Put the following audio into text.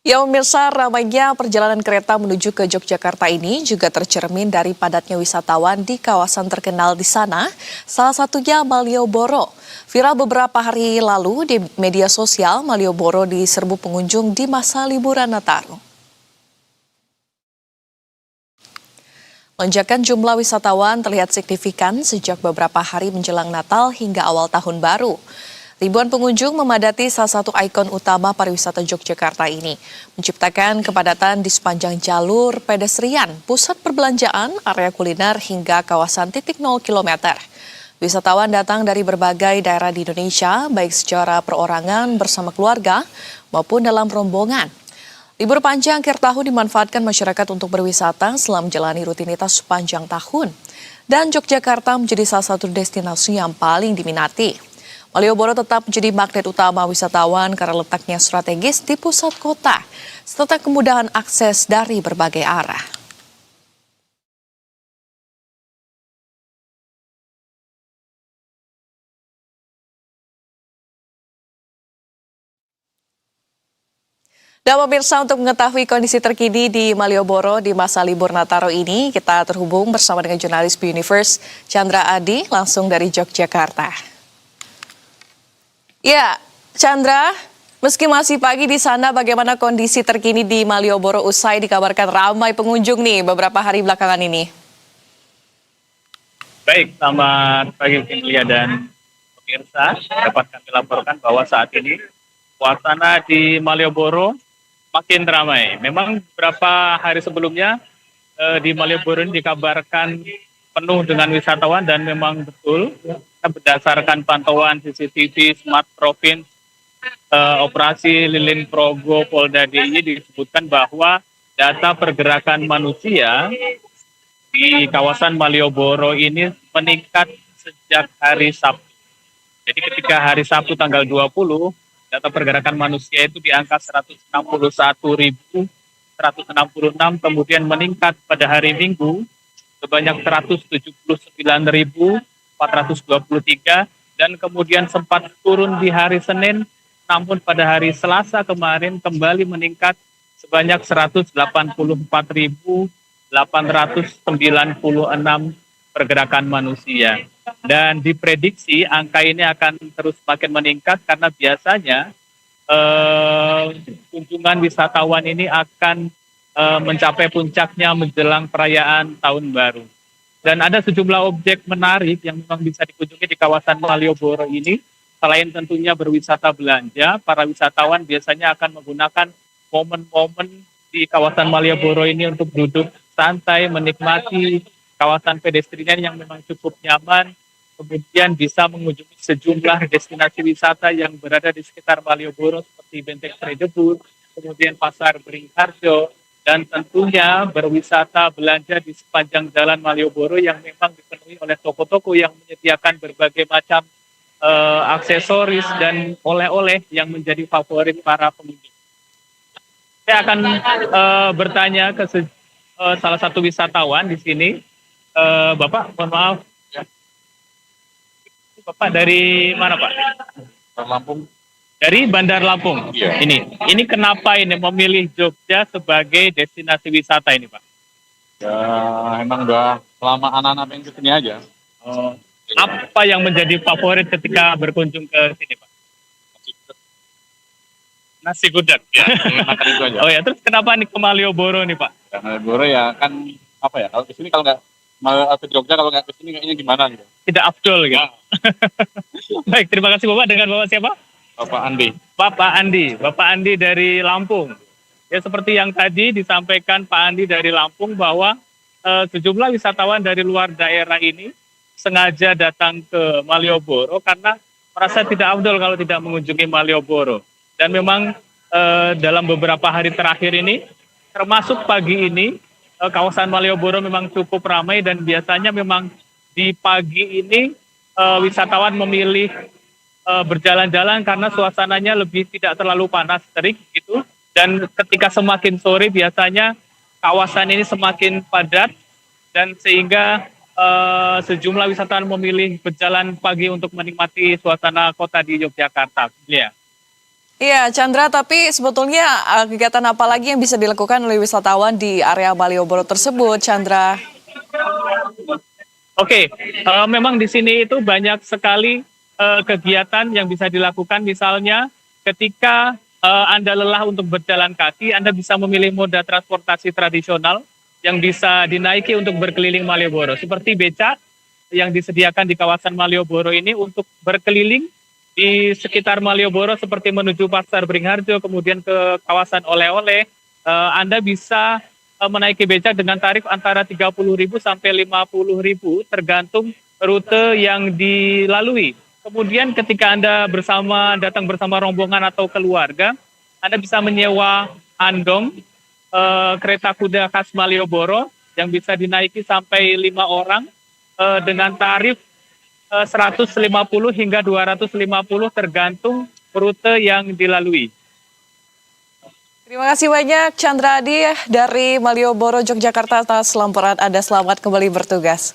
Ya pemirsa, ramainya perjalanan kereta menuju ke Yogyakarta ini juga tercermin dari padatnya wisatawan di kawasan terkenal di sana, salah satunya Malioboro. Viral beberapa hari lalu di media sosial, Malioboro diserbu pengunjung di masa liburan Nataru. Lonjakan jumlah wisatawan terlihat signifikan sejak beberapa hari menjelang Natal hingga awal tahun baru. Ribuan pengunjung memadati salah satu ikon utama pariwisata Yogyakarta ini, menciptakan kepadatan di sepanjang jalur pedestrian, pusat perbelanjaan, area kuliner hingga kawasan titik 0 km. Wisatawan datang dari berbagai daerah di Indonesia, baik secara perorangan bersama keluarga maupun dalam rombongan. Libur panjang akhir tahun dimanfaatkan masyarakat untuk berwisata selama menjalani rutinitas sepanjang tahun. Dan Yogyakarta menjadi salah satu destinasi yang paling diminati. Malioboro tetap menjadi magnet utama wisatawan karena letaknya strategis di pusat kota, serta kemudahan akses dari berbagai arah. Dan pemirsa, untuk mengetahui kondisi terkini di Malioboro di masa libur Nataru ini, kita terhubung bersama dengan jurnalis B-Universe Chandra Adi langsung dari Yogyakarta. Ya, Chandra, meski masih pagi di sana, bagaimana kondisi terkini di Malioboro usai dikabarkan ramai pengunjung nih beberapa hari belakangan ini? Baik, selamat pagi Kimlia dan pemirsa. Dapat kami laporkan bahwa saat ini suasana di Malioboro makin ramai. Memang beberapa hari sebelumnya di Malioboro ini dikabarkan penuh dengan wisatawan dan memang betul berdasarkan pantauan CCTV Smart Province operasi Lilin Progo Polda DIY disebutkan bahwa data pergerakan manusia di kawasan Malioboro ini meningkat sejak hari Sabtu. Jadi ketika hari Sabtu tanggal 20, data pergerakan manusia itu di angka 161.166, kemudian meningkat pada hari Minggu sebanyak 179.423, dan kemudian sempat turun di hari Senin, namun pada hari Selasa kemarin kembali meningkat sebanyak 184.896 pergerakan manusia. Dan diprediksi angka ini akan terus makin meningkat karena biasanya kunjungan wisatawan ini akan mencapai puncaknya menjelang perayaan Tahun Baru. Dan ada sejumlah objek menarik yang memang bisa dikunjungi di kawasan Malioboro ini. Selain tentunya berwisata belanja, para wisatawan biasanya akan menggunakan momen-momen di kawasan Malioboro ini untuk duduk santai, menikmati kawasan pedestrian yang memang cukup nyaman, kemudian bisa mengunjungi sejumlah destinasi wisata yang berada di sekitar Malioboro seperti Benteng Tredebur, kemudian Pasar Beringharjo, dan tentunya berwisata belanja di sepanjang jalan Malioboro yang memang dipenuhi oleh toko-toko yang menyediakan berbagai macam aksesoris dan oleh-oleh yang menjadi favorit para pengunjung. Saya akan bertanya ke salah satu wisatawan di sini. Bapak, mohon maaf. Bapak dari mana, Pak? Lampung. Dari Bandar Lampung. Iya. Ini kenapa ini memilih Jogja sebagai destinasi wisata ini, Pak? Ya emang udah lama anak-anak pengen kesini aja. Apa yang menjadi favorit ketika berkunjung ke sini, Pak? Nasi gudeg. Ya. Makan itu aja. Oh ya, terus kenapa nih ke Malioboro nih, Pak? Ya, Malioboro ya kan apa ya? Kalau kesini kalau nggak mau ke Jogja, kalau nggak kesini kayaknya gimana gitu. Tidak afdol gitu. Ya. Baik, terima kasih Bapak. Dengan Bapak siapa? Bapak Andi. Bapak Andi dari Lampung. Ya, seperti yang tadi disampaikan Pak Andi dari Lampung bahwa sejumlah wisatawan dari luar daerah ini sengaja datang ke Malioboro karena merasa tidak afdol kalau tidak mengunjungi Malioboro. Dan memang dalam beberapa hari terakhir ini, termasuk pagi ini, kawasan Malioboro memang cukup ramai dan biasanya memang di pagi ini wisatawan memilih berjalan-jalan karena suasananya lebih tidak terlalu panas terik gitu, dan ketika semakin sore biasanya kawasan ini semakin padat dan sehingga sejumlah wisatawan memilih berjalan pagi untuk menikmati suasana kota di Yogyakarta. Ya. Iya, Chandra, tapi sebetulnya kegiatan apa lagi yang bisa dilakukan oleh wisatawan di area Malioboro tersebut, Chandra? Oke, memang di sini itu banyak sekali kegiatan yang bisa dilakukan. Misalnya ketika Anda lelah untuk berjalan kaki, Anda bisa memilih moda transportasi tradisional yang bisa dinaiki untuk berkeliling Malioboro. Seperti becak yang disediakan di kawasan Malioboro ini untuk berkeliling di sekitar Malioboro seperti menuju Pasar Beringharjo, kemudian ke kawasan oleh-oleh. Anda bisa menaiki becak dengan tarif antara 30.000 sampai 50.000 tergantung rute yang dilalui. Kemudian ketika Anda datang bersama rombongan atau keluarga, Anda bisa menyewa andong kereta kuda khas Malioboro yang bisa dinaiki sampai 5 orang dengan tarif 150 hingga 250 tergantung rute yang dilalui. Terima kasih banyak Chandra Adi dari Malioboro, Yogyakarta atas laporan Anda. Selamat kembali bertugas.